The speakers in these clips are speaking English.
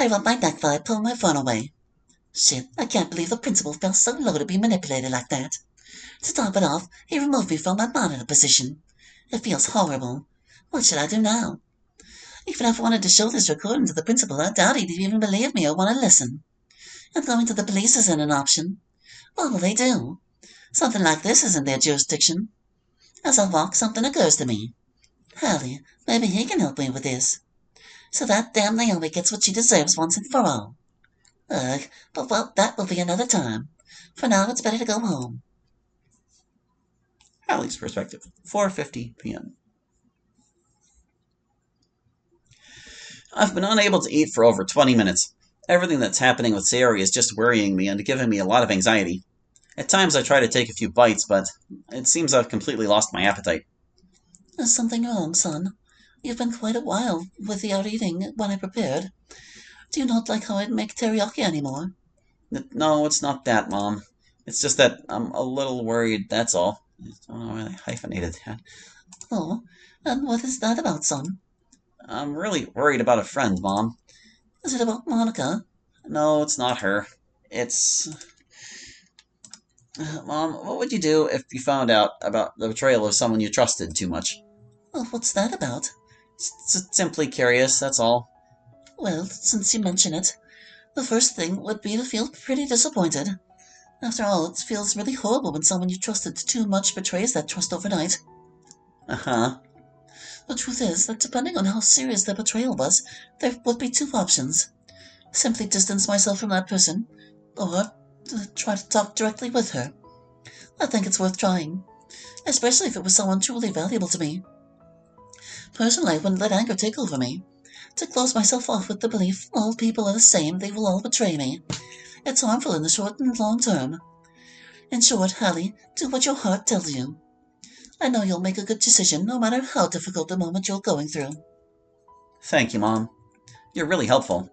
I rub my neck while I pull my phone away. Shit, I can't believe the principal fell so low to be manipulated like that. To top it off, he removed me from my monitor position. It feels horrible. What should I do now? Even if I wanted to show this recording to the principal, I doubt he'd even believe me or want to listen. And going to the police isn't an option. What will they do? Something like this isn't their jurisdiction. As I walk, something occurs to me. Hallie, maybe he can help me with this. So that damn Naomi gets what she deserves once and for all. Ugh, but well, that will be another time. For now, it's better to go home. Hallie's perspective, 4:50 p.m. I've been unable to eat for over 20 minutes. Everything that's happening with Sayori is just worrying me and giving me a lot of anxiety. At times I try to take a few bites, but it seems I've completely lost my appetite. Is something wrong, son? You've been quite a while without eating when I prepared. Do you not like how I make teriyaki anymore? No, it's not that, Mom. It's just that I'm a little worried, that's all. I don't know why I hyphenated that. Oh, and what is that about, son? I'm really worried about a friend, Mom. Is it about Monica? No, it's not her. It's... Mom, what would you do if you found out about the betrayal of someone you trusted too much? Oh, what's that about? Simply curious, that's all. Well, since you mention it, the first thing would be to feel pretty disappointed. After all, it feels really horrible when someone you trusted too much betrays that trust overnight. Uh-huh. The truth is that depending on how serious the betrayal was, there would be two options. Simply distance myself from that person, or try to talk directly with her. I think it's worth trying, especially if it was someone truly valuable to me. Personally, I wouldn't let anger take over me. To close myself off with the belief all people are the same, they will all betray me. It's harmful in the short and long term. In short, Hallie, do what your heart tells you. I know you'll make a good decision, no matter how difficult the moment you're going through. Thank you, Mom. You're really helpful.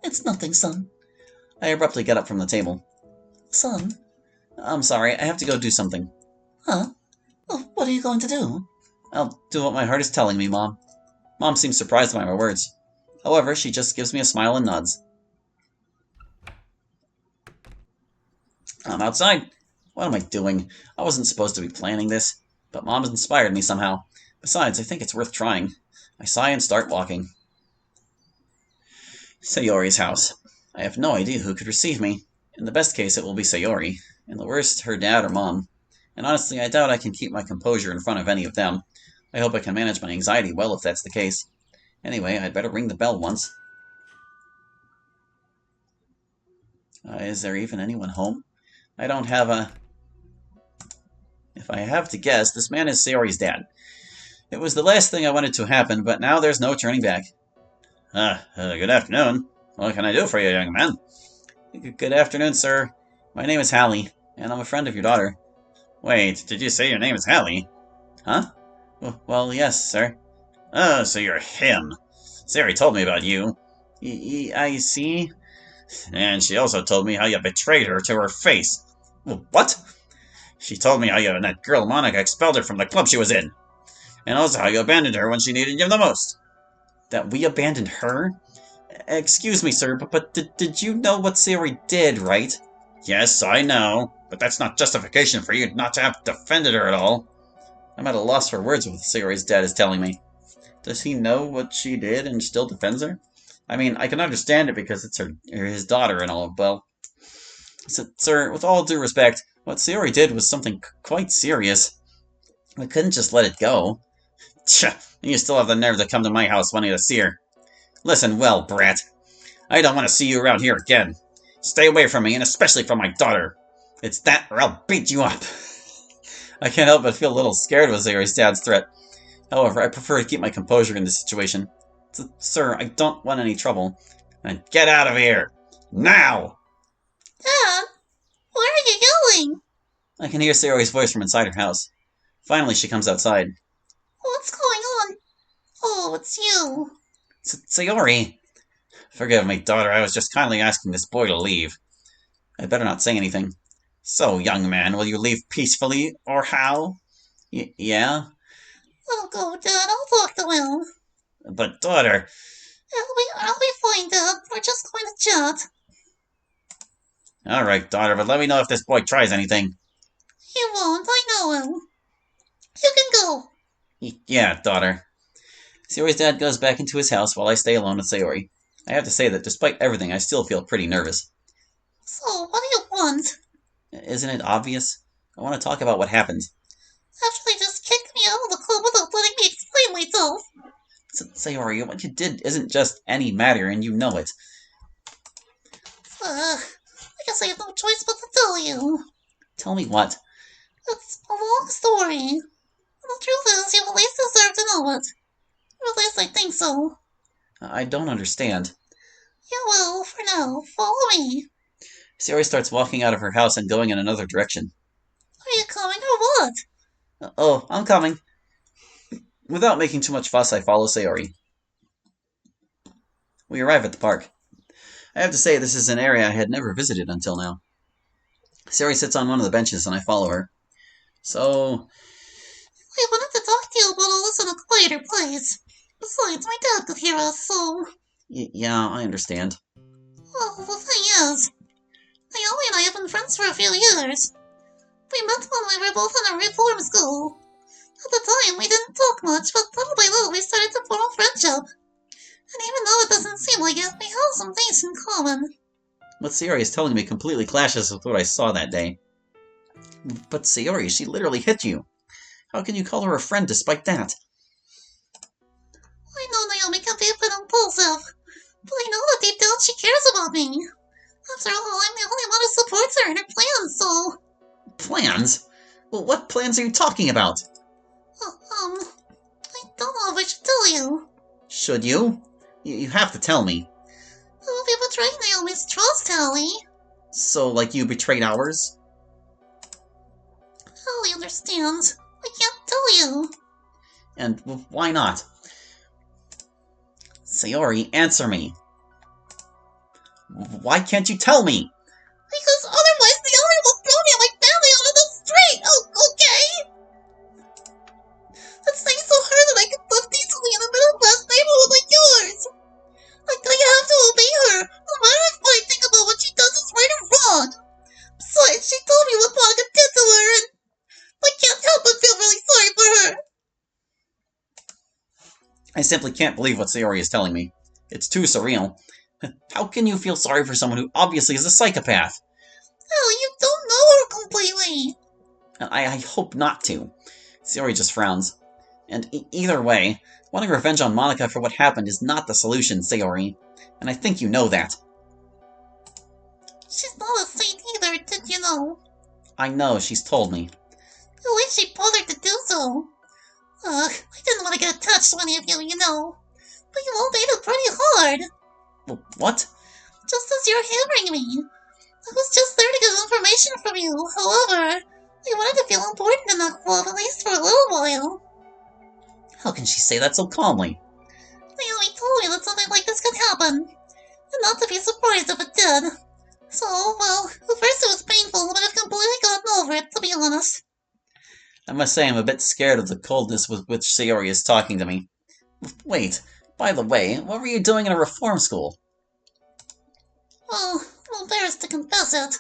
It's nothing, son. I abruptly get up from the table. Son? I'm sorry, I have to go do something. Huh? Well, what are you going to do? I'll do what my heart is telling me, Mom. Mom seems surprised by my words. However, she just gives me a smile and nods. I'm outside. What am I doing? I wasn't supposed to be planning this, but Mom has inspired me somehow. Besides, I think it's worth trying. I sigh and start walking. Sayori's house. I have no idea who could receive me. In the best case, it will be Sayori. In the worst, her dad or Mom. And honestly, I doubt I can keep my composure in front of any of them. I hope I can manage my anxiety well if that's the case. Anyway, I'd better ring the bell once. Is there even anyone home? I don't have a... If I have to guess, this man is Sayori's dad. It was the last thing I wanted to happen, but now there's no turning back. Good afternoon. What can I do for you, young man? Good afternoon, sir. My name is Hallie, and I'm a friend of your daughter. Wait, did you say your name is Hallie? Huh? Well, yes, sir. Oh, so you're him. Sayori told me about you. I see. And she also told me how you betrayed her to her face. What? She told me how you and that girl Monica expelled her from the club she was in. And also how you abandoned her when she needed you the most. That we abandoned her? Excuse me, sir, but did you know what Sayori did, right? Yes, I know. But that's not justification for you not to have defended her at all. I'm at a loss for words with what Sayori's dad is telling me. Does he know what she did and still defends her? I mean, I can understand it because it's his daughter and all, well... So, sir, with all due respect, what Sayori did was something quite serious. We couldn't just let it go. Tch, and you still have the nerve to come to my house wanting to see her. Listen well, brat. I don't want to see you around here again. Stay away from me, and especially from my daughter. It's that, or I'll beat you up. I can't help but feel a little scared with Sayori's dad's threat. However, I prefer to keep my composure in this situation. Sir, I don't want any trouble. And get out of here! Now! Dad, where are you going? I can hear Sayori's voice from inside her house. Finally, she comes outside. What's going on? Oh, it's you. Sayori! Forgive me, daughter, I was just kindly asking this boy to leave. I'd better not say anything. So, young man, will you leave peacefully, or how? Yeah? I'll go, Dad. I'll talk to him. But, daughter... I'll be fine, Dad. chat. Alright, daughter, but let me know if this boy tries anything. He won't, I know him. You can go. Yeah, daughter. Sayori's dad goes back into his house while I stay alone with Sayori. I have to say that despite everything, I still feel pretty nervous. So, what do you want? Isn't it obvious? I want to talk about what happened. After they just kicked me out of the club without letting me explain myself. Sayori, what you did isn't just any matter, and you know it. I guess I have no choice but to tell you. Tell me what? It's a long story. And the truth is, you at least deserve to know it. Or at least I think so. I don't understand. You will, for now. Follow me. Sayori starts walking out of her house and going in another direction. Are you coming or what? Oh, I'm coming. Without making too much fuss, I follow Sayori. We arrive at the park. I have to say, this is an area I had never visited until now. Sayori sits on one of the benches, and I follow her. So... I wanted to talk to you about all this in a quieter place. Besides, my dad could hear us, so... Yeah, I understand. Well, the thing is, Naomi and I have been friends for a few years. We met when we were both in a reform school. At the time, we didn't talk much, but little by little we started to form a friendship. And even though it doesn't seem like it, we have some things in common. What Sayori is telling me completely clashes with what I saw that day. But Sayori, she literally hit you. How can you call her a friend despite that? I know Naomi can be a bit impulsive, but I know that deep down she cares about me. After all, I'm the only one who supports her in her plans, so... Plans? Well, what plans are you talking about? I don't know if I should tell you. Should you? You have to tell me. It will be betraying Naomi's trust, Hallie. So, like you betrayed ours? Hallie understands. I can't tell you. And why not? Sayori, answer me. Why can't you tell me? Because otherwise Naomi will throw me and my family out of the street! Oh, okay? That's thanks to her that I can live decently in a middle-class neighborhood like yours. Like, I have to obey her, no matter if what I think about what she does is right or wrong. Besides, she told me what Monica did to her, and I can't help but feel really sorry for her. I simply can't believe what Sayori is telling me. It's too surreal. How can you feel sorry for someone who obviously is a psychopath? Oh, you don't know her completely. I hope not to. Sayori just frowns. And either way, wanting revenge on Monica for what happened is not the solution, Sayori. And I think you know that. She's not a saint either, did you know? I know, she's told me. At least she bothered to do so. I didn't want to get attached to any of you, you know. But you all made it pretty hard. What? Just as you're hammering me. I was just there to get information from you. However, I wanted to feel important in that club, at least for a little while. How can she say that so calmly? Naomi told me that something like this could happen. And not to be surprised if it did. So, well, at first it was painful, but I've completely gotten over it, to be honest. I must say I'm a bit scared of the coldness with which Sayori is talking to me. Wait, by the way, what were you doing in a reform school? Well, I'm embarrassed to confess it.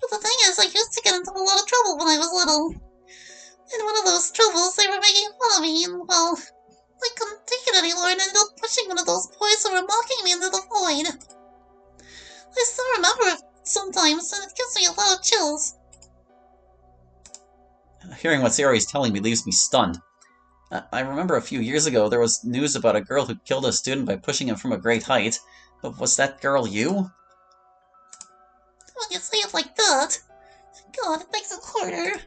But the thing is, I used to get into a lot of trouble when I was little. In one of those troubles, they were making fun of me, and, well, I couldn't take it anymore and ended up pushing one of those boys who were mocking me into the void. I still remember it sometimes, and it gives me a lot of chills. Hearing what Sayori is telling me leaves me stunned. I remember a few years ago there was news about a girl who killed a student by pushing him from a great height. But was that girl you? When you say it like that, God, it makes it harder.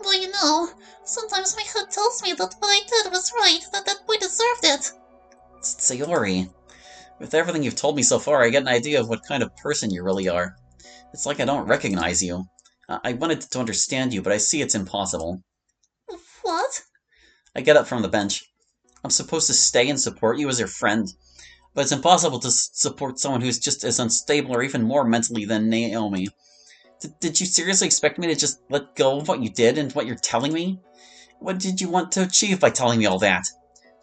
Well, you know, sometimes my head tells me that what I did was right, that boy deserved it. Sayori, with everything you've told me so far, I get an idea of what kind of person you really are. It's like I don't recognize you. I wanted to understand you, but I see it's impossible. What? I get up from the bench. I'm supposed to stay and support you as your friend, but it's impossible to support someone who's just as unstable or even more mentally than Naomi. Did you seriously expect me to just let go of what you did and what you're telling me? What did you want to achieve by telling me all that?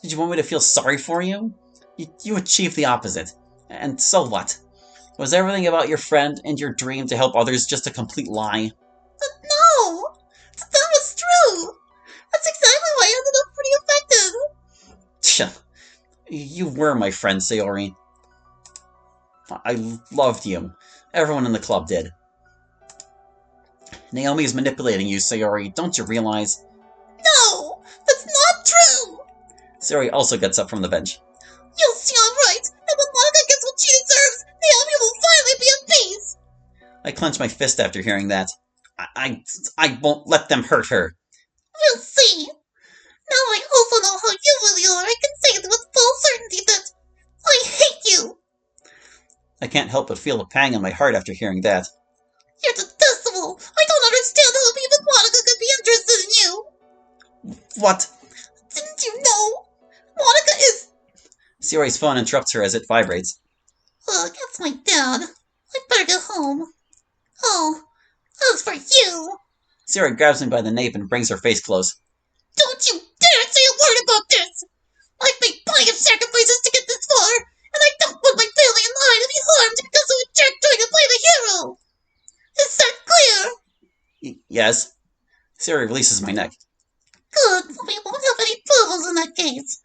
Did you want me to feel sorry for you? You achieved the opposite. And so what? Was everything about your friend and your dream to help others just a complete lie? No! That was true! That's exactly why I ended up pretty affected! Tch, you were my friend, Sayori. I loved you. Everyone in the club did. Naomi is manipulating you, Sayori. Don't you realize? No! That's not true! Sayori also gets up from the bench. You'll see I'm right, and when Monica gets what she deserves, Naomi will finally be at peace! I clench my fist after hearing that. I won't let them hurt her. We'll see! Now I also know how you really are. I can say it with full certainty that I hate you! I can't help but feel a pang in my heart after hearing that. You're detestable! I don't understand how even Monica could be interested in you! What? Didn't you know? Monica is... Sayori's phone interrupts her as it vibrates. Ugh, that's my dad. I'd better get home. Oh, as for you... Sayori grabs me by the nape and brings her face close. Don't you dare say a word about this! I've made plenty of sacrifices to get this far, and I don't want my family and I to be harmed because of a jerk trying to play the hero! Is that clear? Yes. Sayori releases my neck. Good, we won't have any problems in that case.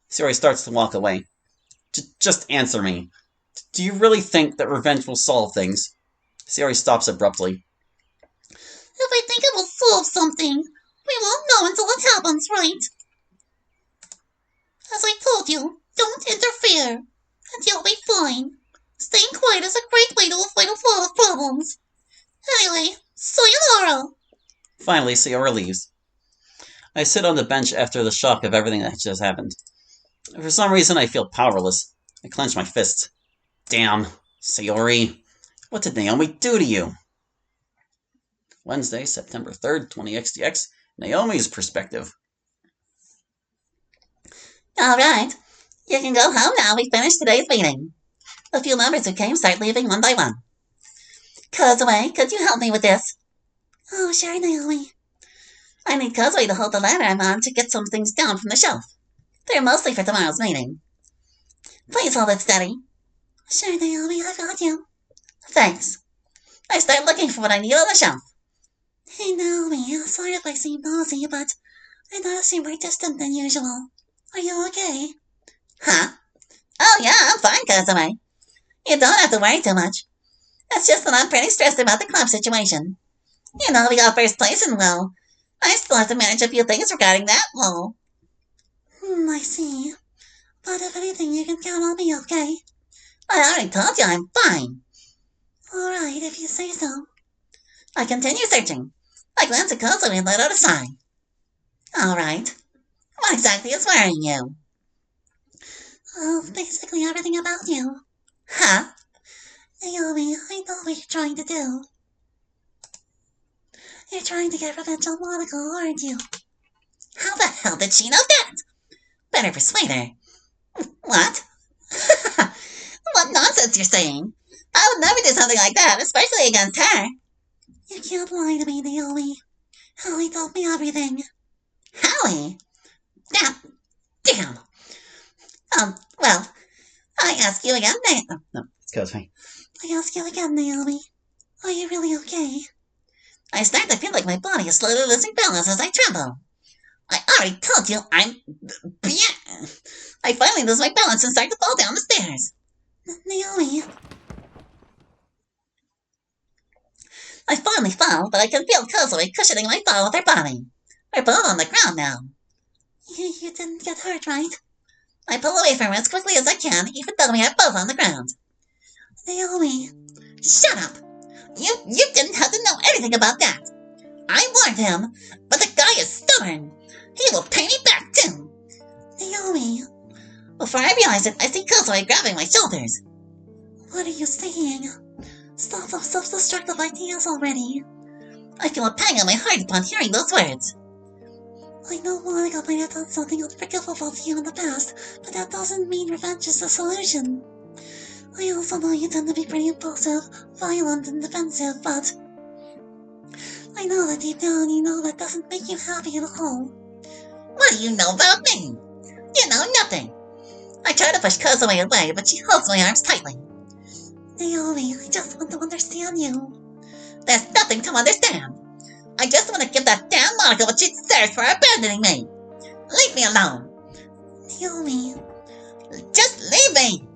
Sayori starts to walk away. Just answer me. Do you really think that revenge will solve things? Sayori stops abruptly. If I think it will solve something, we won't know until it happens, right? As I told you, don't interfere, and you'll be fine. Staying quiet is a great way to avoid a lot of problems. Anyway, sayonara! Finally, Sayori leaves. I sit on the bench after the shock of everything that just happened. For some reason, I feel powerless. I clench my fists. Damn, Sayori. What did Naomi do to you? Wednesday, September 3rd, 20xdx. Naomi's perspective. Alright, you can go home now. We finished today's meeting. A few members who came start leaving one by one. Kozue, could you help me with this? Oh, sure, Naomi. I need Kozue to hold the ladder I'm on to get some things down from the shelf. They're mostly for tomorrow's meeting. Please hold it steady. Sure, Naomi, I got you. Thanks. I start looking for what I need on the shelf. Hey, Naomi, sorry if I seem nosy, but I notice you're more distant than usual. Are you okay? Huh? Oh, yeah, I'm fine, Kozue. You don't have to worry too much. It's just that I'm pretty stressed about the club situation. You know, we got first place and, well, I still have to manage a few things regarding that, well. I see. But if anything, you can count on me, okay? I already told you I'm fine. Alright, if you say so. I continue searching. I glance at Kozue and let out a sigh. Alright. What exactly is worrying you? Oh, basically everything about you. Huh? Naomi, I know what you're trying to do. You're trying to get revenge on Monica, aren't you? How the hell did she know that? Better persuade her. What? What nonsense you're saying? I would never do something like that, especially against her. You can't lie to me, Naomi. Hallie told me everything. Hallie? Damn. Well, I ask you again, No, excuse me. I ask you again, Naomi. Are you really okay? I start to feel like my body is slowly losing balance as I tremble. I already told you I'm... I finally lose my balance and start to fall down the stairs. Naomi. I finally fall, but I can feel Kozue cushioning my fall with her body. We're both on the ground now. You didn't get hurt, right? I pull away from her as quickly as I can, even though we are both on the ground. Naomi. Shut up! You didn't have to know anything about that. I warned him, but the guy is stubborn. He will pay me back, too. Naomi. Before I realize it, I see Kozue grabbing my shoulders. What are you saying? Stop those self-destructive ideas already. I feel a pang in my heart upon hearing those words. I know Monica might have done something unforgivable to you in the past, but that doesn't mean revenge is the solution. I also know you tend to be pretty impulsive, violent, and defensive, but I know that deep down you know that doesn't make you happy at all. What do you know about me? You know nothing. I try to push Kozue away, but she holds my arms tightly. Naomi, I just want to understand you. There's nothing to understand. I just want to give that damn Monica what she deserves for abandoning me. Leave me alone. Naomi. Just leave me!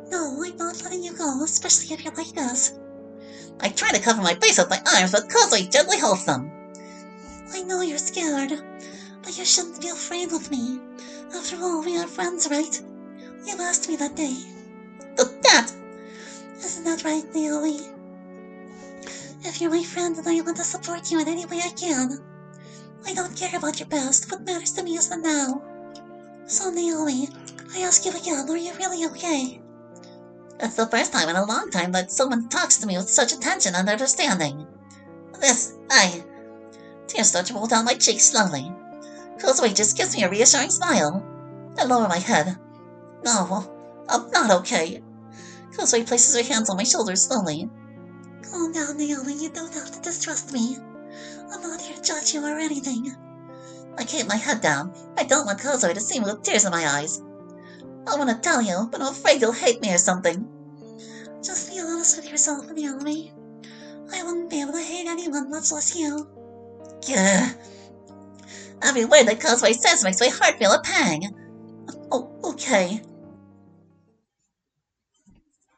No, I'm not letting you go, especially if you're like this. I try to cover my face with my arms, but Kozue gently holds them. I know you're scared, but you shouldn't be afraid of me. After all, we are friends, right? You asked me that day. That! Isn't that right, Naomi? If you're my friend, then I want to support you in any way I can. I don't care about your past. What matters to me is the now. So, Naomi, I ask you again, are you really okay? It's the first time in a long time that someone talks to me with such attention and understanding. Tears start to roll down my cheeks slowly. Kozue just gives me a reassuring smile. I lower my head. No, I'm not okay. Kozue places her hands on my shoulders slowly. Calm down, Naomi, you don't have to distrust me. I'm not here to judge you or anything. I keep my head down. I don't want Kozue to see me with tears in my eyes. I want to tell you, but I'm afraid you'll hate me or something. Just be honest with yourself, Naomi. I wouldn't be able to hate anyone, much less you. Gah. Every word that Kozue says makes my heart feel a pang. Oh, okay.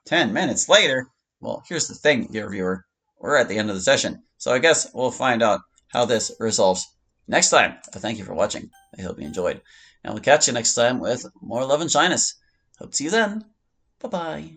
10 minutes later? Well, here's the thing, dear viewer. We're at the end of the session, so I guess we'll find out how this resolves next time. Thank you for watching. I hope you enjoyed. And we'll catch you next time with more Love and Shyness. Hope to see you then. Bye-bye.